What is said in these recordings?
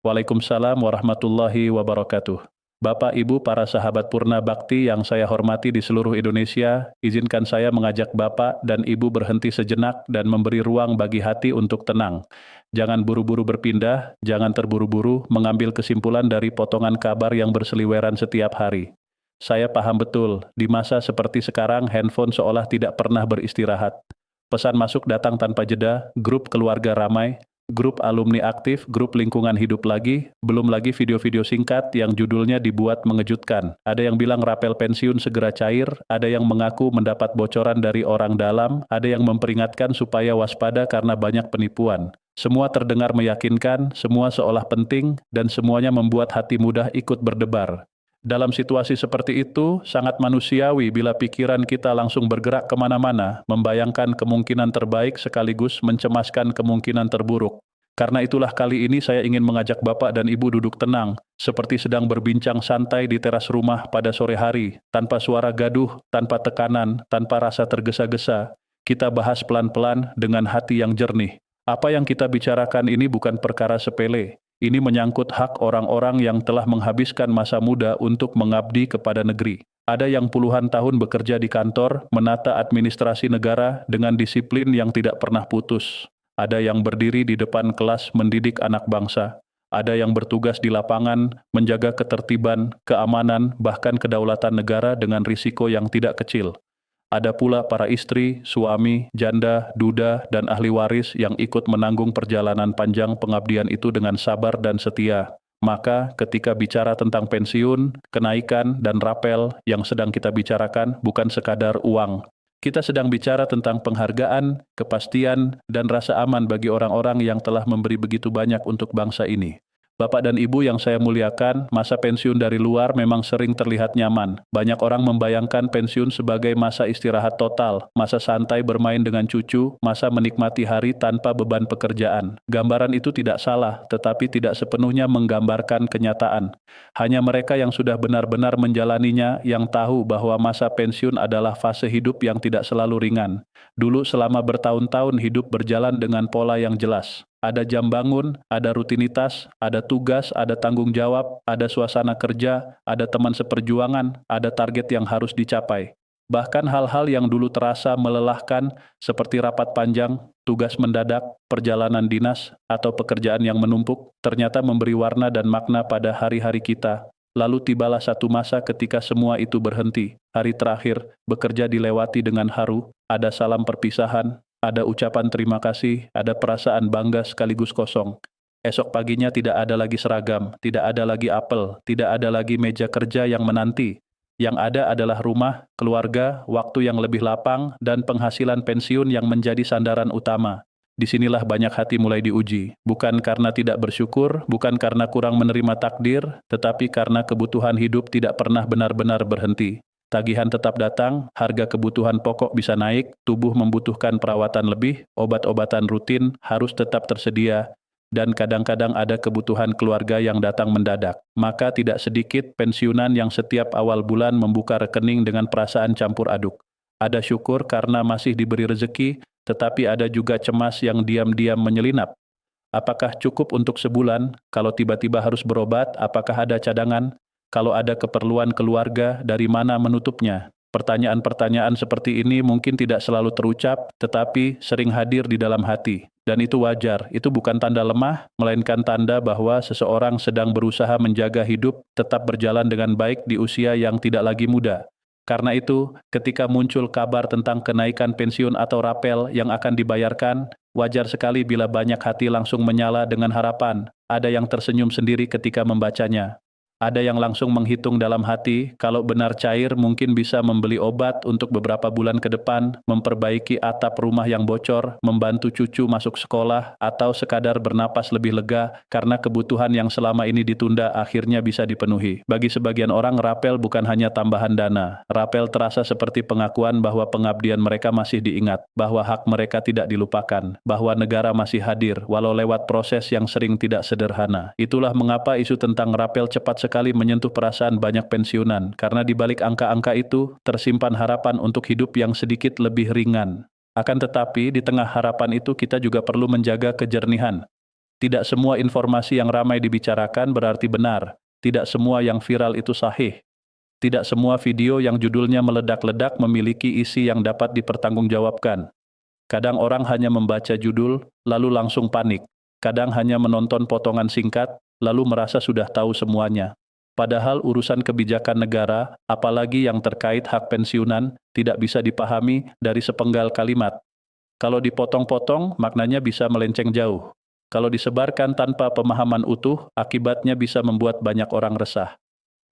Waalaikumsalam warahmatullahi wabarakatuh. Bapak, Ibu, para sahabat Purna Bakti yang saya hormati di seluruh Indonesia, izinkan saya mengajak Bapak dan Ibu berhenti sejenak dan memberi ruang bagi hati untuk tenang. Jangan buru-buru berpindah, jangan terburu-buru mengambil kesimpulan dari potongan kabar yang berseliweran setiap hari. Saya paham betul, di masa seperti sekarang handphone seolah tidak pernah beristirahat. Pesan masuk datang tanpa jeda, grup keluarga ramai, grup alumni aktif, grup lingkungan hidup lagi, belum lagi video-video singkat yang judulnya dibuat mengejutkan. Ada yang bilang rapel pensiun segera cair, ada yang mengaku mendapat bocoran dari orang dalam, ada yang memperingatkan supaya waspada karena banyak penipuan. Semua terdengar meyakinkan, semua seolah penting, dan semuanya membuat hati mudah ikut berdebar. Dalam situasi seperti itu, sangat manusiawi bila pikiran kita langsung bergerak kemana-mana, membayangkan kemungkinan terbaik sekaligus mencemaskan kemungkinan terburuk. Karena itulah kali ini saya ingin mengajak Bapak dan Ibu duduk tenang, seperti sedang berbincang santai di teras rumah pada sore hari, tanpa suara gaduh, tanpa tekanan, tanpa rasa tergesa-gesa. Kita bahas pelan-pelan dengan hati yang jernih. Apa yang kita bicarakan ini bukan perkara sepele. Ini menyangkut hak orang-orang yang telah menghabiskan masa muda untuk mengabdi kepada negeri. Ada yang puluhan tahun bekerja di kantor, menata administrasi negara dengan disiplin yang tidak pernah putus. Ada yang berdiri di depan kelas mendidik anak bangsa. Ada yang bertugas di lapangan, menjaga ketertiban, keamanan, bahkan kedaulatan negara dengan risiko yang tidak kecil. Ada pula para istri, suami, janda, duda, dan ahli waris yang ikut menanggung perjalanan panjang pengabdian itu dengan sabar dan setia. Maka ketika bicara tentang pensiun, kenaikan, dan rapel yang sedang kita bicarakan bukan sekadar uang. Kita sedang bicara tentang penghargaan, kepastian, dan rasa aman bagi orang-orang yang telah memberi begitu banyak untuk bangsa ini. Bapak dan Ibu yang saya muliakan, masa pensiun dari luar memang sering terlihat nyaman. Banyak orang membayangkan pensiun sebagai masa istirahat total, masa santai bermain dengan cucu, masa menikmati hari tanpa beban pekerjaan. Gambaran itu tidak salah, tetapi tidak sepenuhnya menggambarkan kenyataan. Hanya mereka yang sudah benar-benar menjalaninya yang tahu bahwa masa pensiun adalah fase hidup yang tidak selalu ringan. Dulu selama bertahun-tahun hidup berjalan dengan pola yang jelas. Ada jam bangun, ada rutinitas, ada tugas, ada tanggung jawab, ada suasana kerja, ada teman seperjuangan, ada target yang harus dicapai. Bahkan hal-hal yang dulu terasa melelahkan seperti rapat panjang, tugas mendadak, perjalanan dinas, atau pekerjaan yang menumpuk, ternyata memberi warna dan makna pada hari-hari kita. Lalu tibalah satu masa ketika semua itu berhenti. Hari terakhir, bekerja dilewati dengan haru, ada salam perpisahan, ada ucapan terima kasih, ada perasaan bangga sekaligus kosong. Esok paginya tidak ada lagi seragam, tidak ada lagi apel, tidak ada lagi meja kerja yang menanti. Yang ada adalah rumah, keluarga, waktu yang lebih lapang, dan penghasilan pensiun yang menjadi sandaran utama. Disinilah banyak hati mulai diuji, bukan karena tidak bersyukur, bukan karena kurang menerima takdir, tetapi karena kebutuhan hidup tidak pernah benar-benar berhenti. Tagihan tetap datang, harga kebutuhan pokok bisa naik, tubuh membutuhkan perawatan lebih, obat-obatan rutin harus tetap tersedia, dan kadang-kadang ada kebutuhan keluarga yang datang mendadak. Maka tidak sedikit pensiunan yang setiap awal bulan membuka rekening dengan perasaan campur aduk. Ada syukur karena masih diberi rezeki, tetapi ada juga cemas yang diam-diam menyelinap. Apakah cukup untuk sebulan? Kalau tiba-tiba harus berobat, apakah ada cadangan? Kalau ada keperluan keluarga, dari mana menutupnya? Pertanyaan-pertanyaan seperti ini mungkin tidak selalu terucap, tetapi sering hadir di dalam hati. Dan itu wajar, itu bukan tanda lemah, melainkan tanda bahwa seseorang sedang berusaha menjaga hidup tetap berjalan dengan baik di usia yang tidak lagi muda. Karena itu, ketika muncul kabar tentang kenaikan pensiun atau rapel yang akan dibayarkan, wajar sekali bila banyak hati langsung menyala dengan harapan. Ada yang tersenyum sendiri ketika membacanya. Ada yang langsung menghitung dalam hati, kalau benar cair mungkin bisa membeli obat untuk beberapa bulan ke depan, memperbaiki atap rumah yang bocor, membantu cucu masuk sekolah, atau sekadar bernapas lebih lega karena kebutuhan yang selama ini ditunda akhirnya bisa dipenuhi. Bagi sebagian orang, rapel bukan hanya tambahan dana. Rapel terasa seperti pengakuan bahwa pengabdian mereka masih diingat, bahwa hak mereka tidak dilupakan, bahwa negara masih hadir, walau lewat proses yang sering tidak sederhana. Itulah mengapa isu tentang rapel cepat sekali menyentuh perasaan banyak pensiunan, karena di balik angka-angka itu tersimpan harapan untuk hidup yang sedikit lebih ringan. Akan tetapi, di tengah harapan itu kita juga perlu menjaga kejernihan. Tidak semua informasi yang ramai dibicarakan berarti benar. Tidak semua yang viral itu sahih. Tidak semua video yang judulnya meledak-ledak memiliki isi yang dapat dipertanggungjawabkan. Kadang orang hanya membaca judul, lalu langsung panik. Kadang hanya menonton potongan singkat, lalu merasa sudah tahu semuanya. Padahal urusan kebijakan negara, apalagi yang terkait hak pensiunan, tidak bisa dipahami dari sepenggal kalimat. Kalau dipotong-potong, maknanya bisa melenceng jauh. Kalau disebarkan tanpa pemahaman utuh, akibatnya bisa membuat banyak orang resah.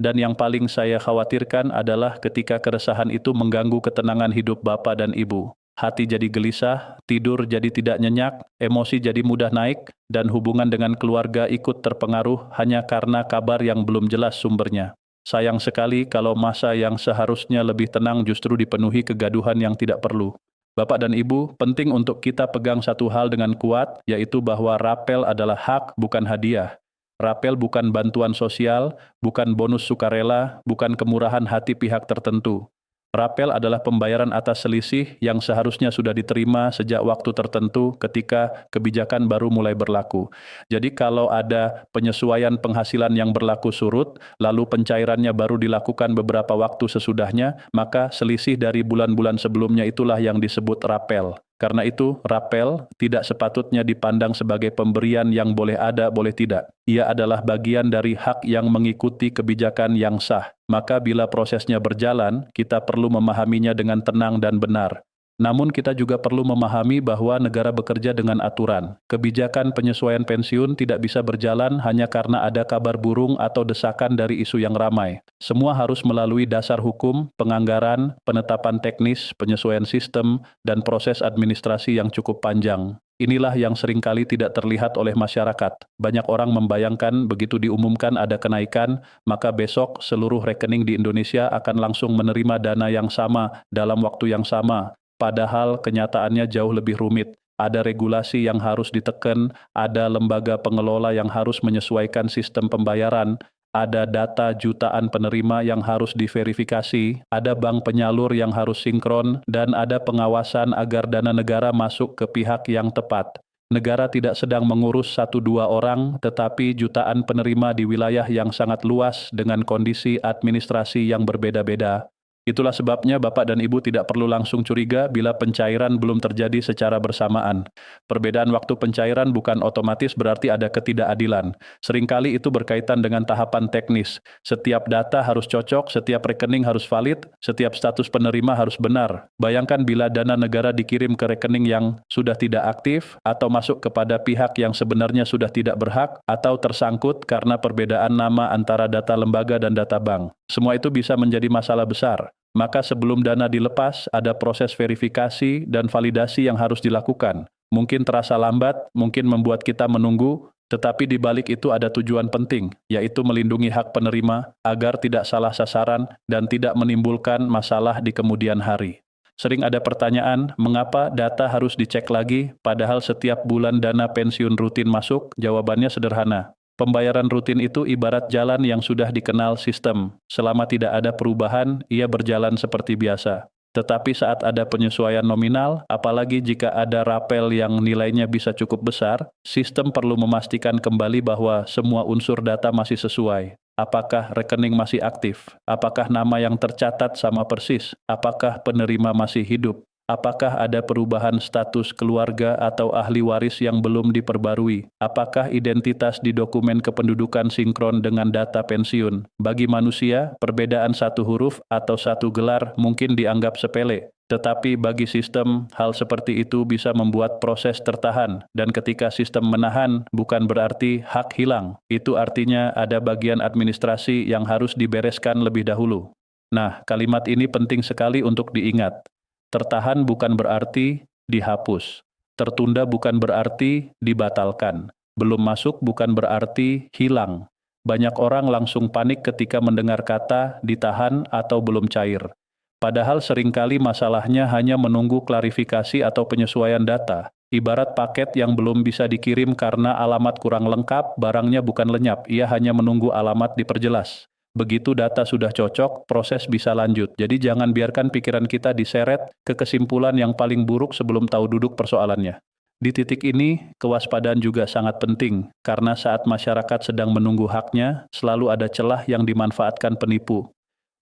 Dan yang paling saya khawatirkan adalah ketika keresahan itu mengganggu ketenangan hidup Bapak dan Ibu. Hati jadi gelisah, tidur jadi tidak nyenyak, emosi jadi mudah naik, dan hubungan dengan keluarga ikut terpengaruh hanya karena kabar yang belum jelas sumbernya. Sayang sekali kalau masa yang seharusnya lebih tenang justru dipenuhi kegaduhan yang tidak perlu. Bapak dan Ibu, penting untuk kita pegang satu hal dengan kuat, yaitu bahwa rapel adalah hak, bukan hadiah. Rapel bukan bantuan sosial, bukan bonus sukarela, bukan kemurahan hati pihak tertentu. Rapel adalah pembayaran atas selisih yang seharusnya sudah diterima sejak waktu tertentu ketika kebijakan baru mulai berlaku. Jadi kalau ada penyesuaian penghasilan yang berlaku surut, lalu pencairannya baru dilakukan beberapa waktu sesudahnya, maka selisih dari bulan-bulan sebelumnya itulah yang disebut rapel. Karena itu, rapel tidak sepatutnya dipandang sebagai pemberian yang boleh ada, boleh tidak. Ia adalah bagian dari hak yang mengikuti kebijakan yang sah. Maka bila prosesnya berjalan, kita perlu memahaminya dengan tenang dan benar. Namun kita juga perlu memahami bahwa negara bekerja dengan aturan. Kebijakan penyesuaian pensiun tidak bisa berjalan hanya karena ada kabar burung atau desakan dari isu yang ramai. Semua harus melalui dasar hukum, penganggaran, penetapan teknis, penyesuaian sistem, dan proses administrasi yang cukup panjang. Inilah yang seringkali tidak terlihat oleh masyarakat. Banyak orang membayangkan begitu diumumkan ada kenaikan, maka besok seluruh rekening di Indonesia akan langsung menerima dana yang sama dalam waktu yang sama. Padahal kenyataannya jauh lebih rumit. Ada regulasi yang harus ditekan, ada lembaga pengelola yang harus menyesuaikan sistem pembayaran, ada data jutaan penerima yang harus diverifikasi, ada bank penyalur yang harus sinkron, dan ada pengawasan agar dana negara masuk ke pihak yang tepat. Negara tidak sedang mengurus 1-2 orang, tetapi jutaan penerima di wilayah yang sangat luas dengan kondisi administrasi yang berbeda-beda. Itulah sebabnya Bapak dan Ibu tidak perlu langsung curiga bila pencairan belum terjadi secara bersamaan. Perbedaan waktu pencairan bukan otomatis berarti ada ketidakadilan. Seringkali itu berkaitan dengan tahapan teknis. Setiap data harus cocok, setiap rekening harus valid, setiap status penerima harus benar. Bayangkan bila dana negara dikirim ke rekening yang sudah tidak aktif, atau masuk kepada pihak yang sebenarnya sudah tidak berhak, atau tersangkut karena perbedaan nama antara data lembaga dan data bank. Semua itu bisa menjadi masalah besar. Maka sebelum dana dilepas, ada proses verifikasi dan validasi yang harus dilakukan. Mungkin terasa lambat, mungkin membuat kita menunggu, tetapi di balik itu ada tujuan penting, yaitu melindungi hak penerima agar tidak salah sasaran dan tidak menimbulkan masalah di kemudian hari. Sering ada pertanyaan, mengapa data harus dicek lagi, padahal setiap bulan dana pensiun rutin masuk? Jawabannya sederhana. Pembayaran rutin itu ibarat jalan yang sudah dikenal sistem. Selama tidak ada perubahan, ia berjalan seperti biasa. Tetapi saat ada penyesuaian nominal, apalagi jika ada rapel yang nilainya bisa cukup besar, sistem perlu memastikan kembali bahwa semua unsur data masih sesuai. Apakah rekening masih aktif? Apakah nama yang tercatat sama persis? Apakah penerima masih hidup? Apakah ada perubahan status keluarga atau ahli waris yang belum diperbarui? Apakah identitas di dokumen kependudukan sinkron dengan data pensiun? Bagi manusia, perbedaan satu huruf atau satu gelar mungkin dianggap sepele. Tetapi bagi sistem, hal seperti itu bisa membuat proses tertahan. Dan ketika sistem menahan, bukan berarti hak hilang. Itu artinya ada bagian administrasi yang harus dibereskan lebih dahulu. Nah, kalimat ini penting sekali untuk diingat. Tertahan bukan berarti dihapus. Tertunda bukan berarti dibatalkan. Belum masuk bukan berarti hilang. Banyak orang langsung panik ketika mendengar kata ditahan atau belum cair. Padahal seringkali masalahnya hanya menunggu klarifikasi atau penyesuaian data. Ibarat paket yang belum bisa dikirim karena alamat kurang lengkap, barangnya bukan lenyap, ia hanya menunggu alamat diperjelas. Begitu data sudah cocok, proses bisa lanjut. Jadi jangan biarkan pikiran kita diseret ke kesimpulan yang paling buruk sebelum tahu duduk persoalannya. Di titik ini, kewaspadaan juga sangat penting, karena saat masyarakat sedang menunggu haknya, selalu ada celah yang dimanfaatkan penipu.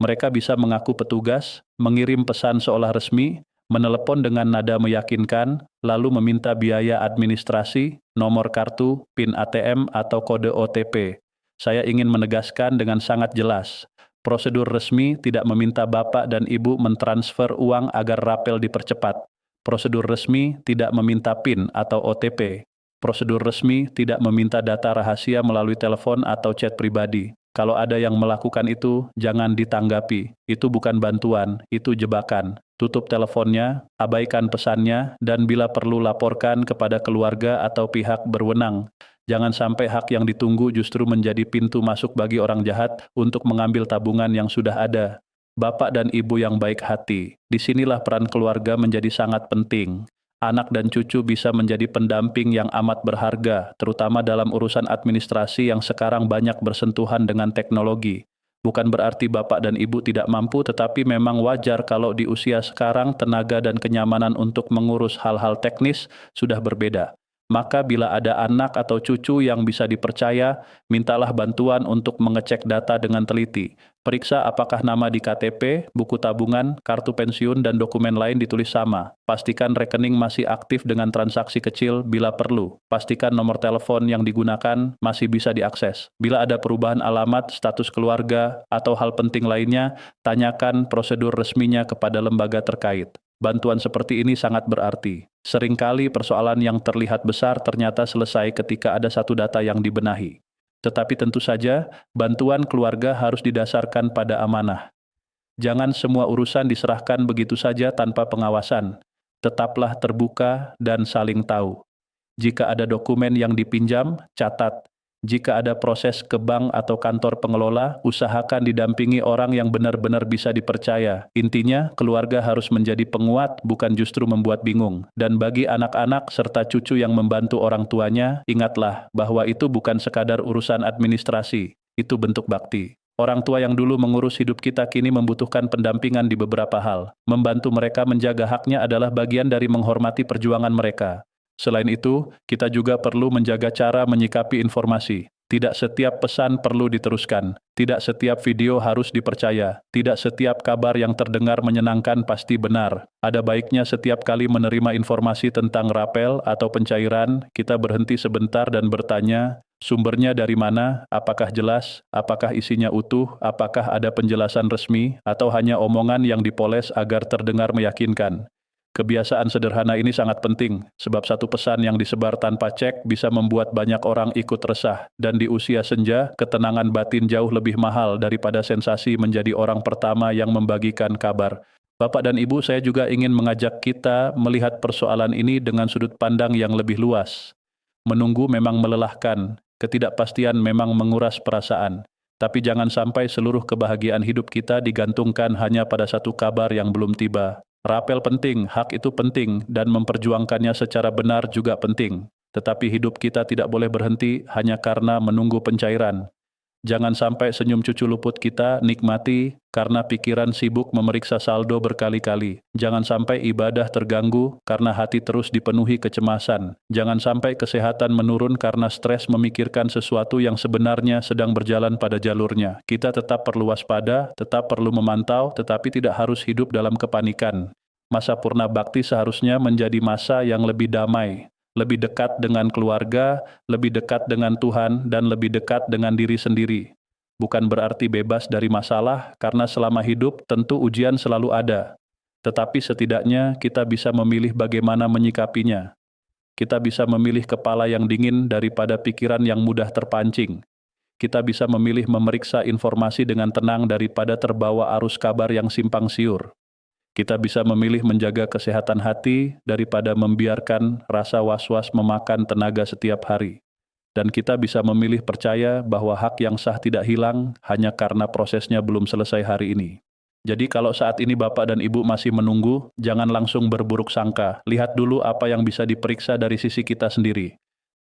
Mereka bisa mengaku petugas, mengirim pesan seolah resmi, menelepon dengan nada meyakinkan, lalu meminta biaya administrasi, nomor kartu, PIN ATM, atau kode OTP. Saya ingin menegaskan dengan sangat jelas, prosedur resmi tidak meminta Bapak dan Ibu mentransfer uang agar rapel dipercepat. Prosedur resmi tidak meminta PIN atau OTP. Prosedur resmi tidak meminta data rahasia melalui telepon atau chat pribadi. Kalau ada yang melakukan itu, jangan ditanggapi. Itu bukan bantuan, itu jebakan. Tutup teleponnya, abaikan pesannya, dan bila perlu laporkan kepada keluarga atau pihak berwenang. Jangan sampai hak yang ditunggu justru menjadi pintu masuk bagi orang jahat untuk mengambil tabungan yang sudah ada. Bapak dan Ibu yang baik hati, disinilah peran keluarga menjadi sangat penting. Anak dan cucu bisa menjadi pendamping yang amat berharga, terutama dalam urusan administrasi yang sekarang banyak bersentuhan dengan teknologi. Bukan berarti Bapak dan Ibu tidak mampu, tetapi memang wajar kalau di usia sekarang tenaga dan kenyamanan untuk mengurus hal-hal teknis sudah berbeda. Maka bila ada anak atau cucu yang bisa dipercaya, mintalah bantuan untuk mengecek data dengan teliti. Periksa apakah nama di KTP, buku tabungan, kartu pensiun, dan dokumen lain ditulis sama. Pastikan rekening masih aktif dengan transaksi kecil bila perlu. Pastikan nomor telepon yang digunakan masih bisa diakses. Bila ada perubahan alamat, status keluarga, atau hal penting lainnya, tanyakan prosedur resminya kepada lembaga terkait. Bantuan seperti ini sangat berarti. Seringkali persoalan yang terlihat besar ternyata selesai ketika ada satu data yang dibenahi. Tetapi tentu saja, bantuan keluarga harus didasarkan pada amanah. Jangan semua urusan diserahkan begitu saja tanpa pengawasan. Tetaplah terbuka dan saling tahu. Jika ada dokumen yang dipinjam, catat. Jika ada proses ke bank atau kantor pengelola, usahakan didampingi orang yang benar-benar bisa dipercaya. Intinya, keluarga harus menjadi penguat, bukan justru membuat bingung. Dan bagi anak-anak serta cucu yang membantu orang tuanya, ingatlah bahwa itu bukan sekadar urusan administrasi, itu bentuk bakti. Orang tua yang dulu mengurus hidup kita kini membutuhkan pendampingan di beberapa hal. Membantu mereka menjaga haknya adalah bagian dari menghormati perjuangan mereka. Selain itu, kita juga perlu menjaga cara menyikapi informasi. Tidak setiap pesan perlu diteruskan. Tidak setiap video harus dipercaya. Tidak setiap kabar yang terdengar menyenangkan pasti benar. Ada baiknya setiap kali menerima informasi tentang rapel atau pencairan, kita berhenti sebentar dan bertanya, sumbernya dari mana, apakah jelas, apakah isinya utuh, apakah ada penjelasan resmi, atau hanya omongan yang dipoles agar terdengar meyakinkan. Kebiasaan sederhana ini sangat penting, sebab satu pesan yang disebar tanpa cek bisa membuat banyak orang ikut resah, dan di usia senja, ketenangan batin jauh lebih mahal daripada sensasi menjadi orang pertama yang membagikan kabar. Bapak dan Ibu, saya juga ingin mengajak kita melihat persoalan ini dengan sudut pandang yang lebih luas. Menunggu memang melelahkan, ketidakpastian memang menguras perasaan. Tapi jangan sampai seluruh kebahagiaan hidup kita digantungkan hanya pada satu kabar yang belum tiba. Rapel penting, hak itu penting, dan memperjuangkannya secara benar juga penting. Tetapi hidup kita tidak boleh berhenti hanya karena menunggu pencairan. Jangan sampai senyum cucu luput kita nikmati karena pikiran sibuk memeriksa saldo berkali-kali. Jangan sampai ibadah terganggu karena hati terus dipenuhi kecemasan. Jangan sampai kesehatan menurun karena stres memikirkan sesuatu yang sebenarnya sedang berjalan pada jalurnya. Kita tetap perlu waspada, tetap perlu memantau, tetapi tidak harus hidup dalam kepanikan. Masa purna bakti seharusnya menjadi masa yang lebih damai, lebih dekat dengan keluarga, lebih dekat dengan Tuhan, dan lebih dekat dengan diri sendiri. Bukan berarti bebas dari masalah, karena selama hidup tentu ujian selalu ada. Tetapi setidaknya kita bisa memilih bagaimana menyikapinya. Kita bisa memilih kepala yang dingin daripada pikiran yang mudah terpancing. Kita bisa memilih memeriksa informasi dengan tenang daripada terbawa arus kabar yang simpang siur. Kita bisa memilih menjaga kesehatan hati daripada membiarkan rasa was-was memakan tenaga setiap hari. Dan kita bisa memilih percaya bahwa hak yang sah tidak hilang hanya karena prosesnya belum selesai hari ini. Jadi kalau saat ini Bapak dan Ibu masih menunggu, jangan langsung berburuk sangka. Lihat dulu apa yang bisa diperiksa dari sisi kita sendiri.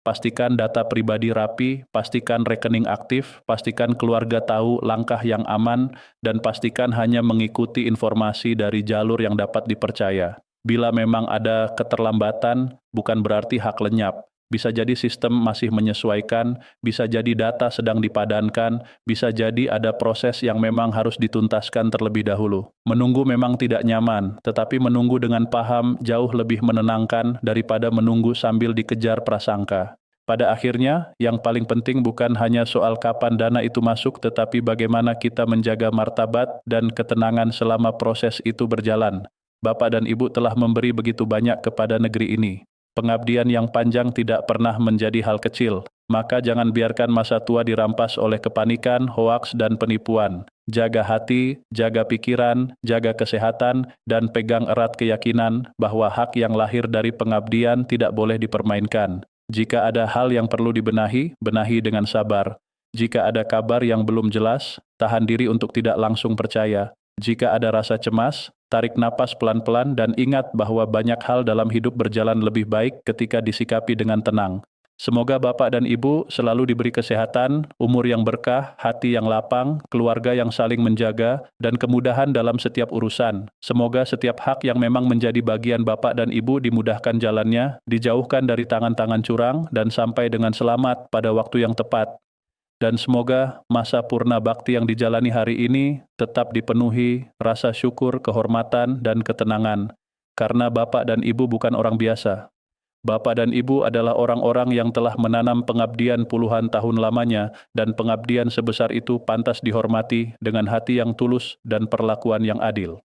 Pastikan data pribadi rapi, pastikan rekening aktif, pastikan keluarga tahu langkah yang aman, dan pastikan hanya mengikuti informasi dari jalur yang dapat dipercaya. Bila memang ada keterlambatan, bukan berarti hak lenyap. Bisa jadi sistem masih menyesuaikan, bisa jadi data sedang dipadankan, bisa jadi ada proses yang memang harus dituntaskan terlebih dahulu. Menunggu memang tidak nyaman, tetapi menunggu dengan paham jauh lebih menenangkan daripada menunggu sambil dikejar prasangka. Pada akhirnya, yang paling penting bukan hanya soal kapan dana itu masuk, tetapi bagaimana kita menjaga martabat dan ketenangan selama proses itu berjalan. Bapak dan Ibu telah memberi begitu banyak kepada negeri ini. Pengabdian yang panjang tidak pernah menjadi hal kecil, maka jangan biarkan masa tua dirampas oleh kepanikan, hoaks, dan penipuan. Jaga hati, jaga pikiran, jaga kesehatan, dan pegang erat keyakinan bahwa hak yang lahir dari pengabdian tidak boleh dipermainkan. Jika ada hal yang perlu dibenahi, benahi dengan sabar. Jika ada kabar yang belum jelas, tahan diri untuk tidak langsung percaya. Jika ada rasa cemas, tarik napas pelan-pelan dan ingat bahwa banyak hal dalam hidup berjalan lebih baik ketika disikapi dengan tenang. Semoga Bapak dan Ibu selalu diberi kesehatan, umur yang berkah, hati yang lapang, keluarga yang saling menjaga, dan kemudahan dalam setiap urusan. Semoga setiap hak yang memang menjadi bagian Bapak dan Ibu dimudahkan jalannya, dijauhkan dari tangan-tangan curang, dan sampai dengan selamat pada waktu yang tepat. Dan semoga masa purna bakti yang dijalani hari ini tetap dipenuhi rasa syukur, kehormatan, dan ketenangan. Karena Bapak dan Ibu bukan orang biasa. Bapak dan Ibu adalah orang-orang yang telah menanam pengabdian puluhan tahun lamanya, dan pengabdian sebesar itu pantas dihormati dengan hati yang tulus dan perlakuan yang adil.